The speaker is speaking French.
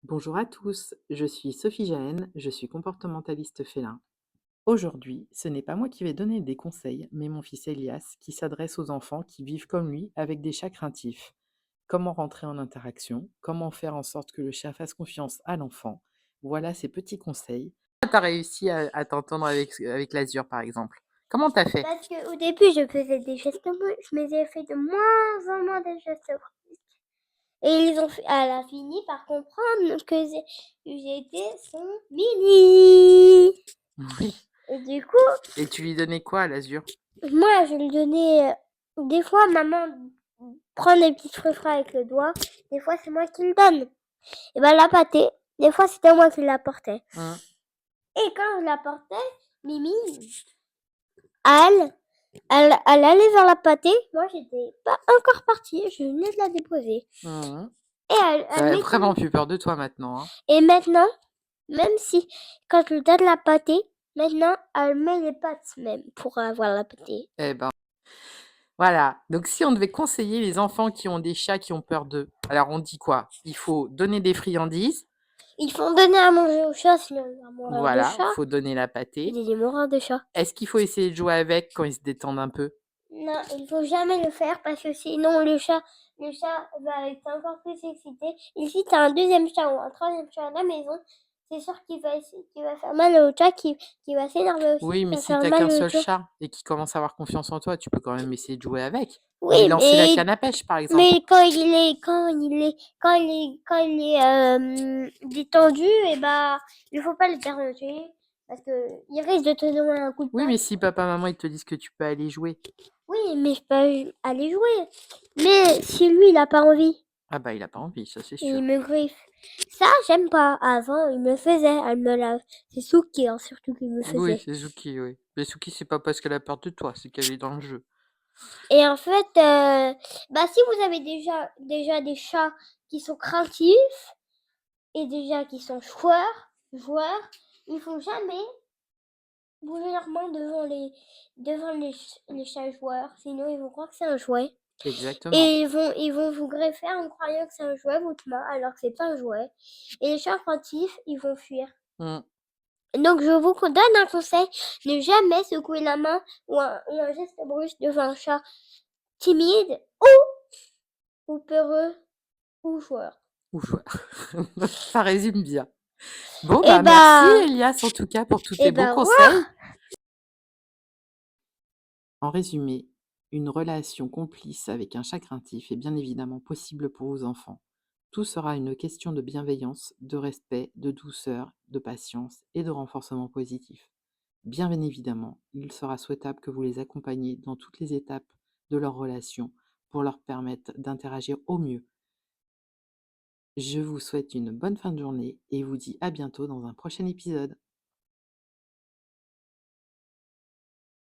Bonjour à tous, je suis Sophie Jahen, je suis comportementaliste félin. Aujourd'hui, ce n'est pas moi qui vais donner des conseils, mais mon fils Elias qui s'adresse aux enfants qui vivent comme lui avec des chats craintifs. Comment rentrer en interaction, comment faire en sorte que le chat fasse confiance à l'enfant. Voilà ces petits conseils. Comment tu as réussi à t'entendre avec l'Azur par exemple? Comment t'as fait? Parce qu'au début, je faisais des gestes brusques, mais j'ai fait de moins en moins de gestes brusques. Et elle a fini par comprendre que j'étais son mini. Oui. Et du coup, Et tu lui donnais quoi à l'Azur? moi, je lui donnais. Des fois, maman prend des petits fruits avec le doigt. Des fois, c'est moi qui le donne. Et ben, la pâtée, des fois, c'était moi qui la portais. Et quand je la portais, Mimi, elle, elle allait vers la pâtée. Moi, j'étais pas encore partie. Je venais de la déposer. Et Elle a vraiment plus peur de toi maintenant, hein. Et maintenant, même si, quand je lui donne la pâtée, maintenant, elle met les pattes même pour avoir la pâtée. Eh ben, voilà. Donc, si on devait conseiller les enfants qui ont des chats qui ont peur d'eux, alors on dit quoi? Il faut donner des friandises. Ils font donner à manger au chat, sinon il va mourir de Voilà, chat. faut donner la pâtée. Il est mort de chat. Est-ce qu'il faut essayer de jouer avec quand ils se détendent un peu? Non, il faut jamais le faire parce que sinon le chat va être encore plus excité. Et si tu as un deuxième chat ou un troisième chat à la maison, c'est sûr qu'il va faire mal au chat, qui va s'énerver aussi, Oui, qui mais va si faire t'as mal qu'un au seul chat. chat et qu'il commence à avoir confiance en toi, tu peux quand même essayer de jouer avec. Oui, Lui lancer la canne à pêche, par exemple. mais quand il est détendu, et bah, il faut pas le déranger parce que il risque de te donner un coup de Oui, patte. mais si papa, maman, ils te disent que tu peux aller jouer. Oui, mais je peux aller jouer. Mais si lui, il a pas envie, Ah bah, il a pas envie, ça c'est et il sûr. me griffe. Ça, j'aime pas. Avant, il me faisait, elle me lave. C'est Souki, hein, surtout qu'il me Oui, faisait. c'est Zuki, oui. Mais Zuki, c'est pas parce qu'elle a peur de toi, c'est qu'elle est dans le jeu. Et en fait, bah, si vous avez déjà des chats qui sont craintifs et déjà qui sont joueurs, il faut jamais bouger leurs mains devant les chats joueurs, sinon ils vont croire que c'est un jouet. Exactement. Et ils vont vous greffer en croyant que c'est un jouet, votre main, alors que c'est pas un jouet. Et les chats craintifs, ils vont fuir. Donc je vous donne un conseil, ne jamais secouer la main ou un geste brusque devant un chat timide ou peureux ou joueur. Ou joueur. Ça résume bien. Bon, Et bah merci bah, Elias en tout cas pour tous tes et bons bah, conseils. En résumé, une relation complice avec un chat craintif est bien évidemment possible pour vos enfants. Tout sera une question de bienveillance, de respect, de douceur, de patience et de renforcement positif. Bien évidemment, il sera souhaitable que vous les accompagniez dans toutes les étapes de leur relation pour leur permettre d'interagir au mieux. Je vous souhaite une bonne fin de journée et vous dis à bientôt dans un prochain épisode.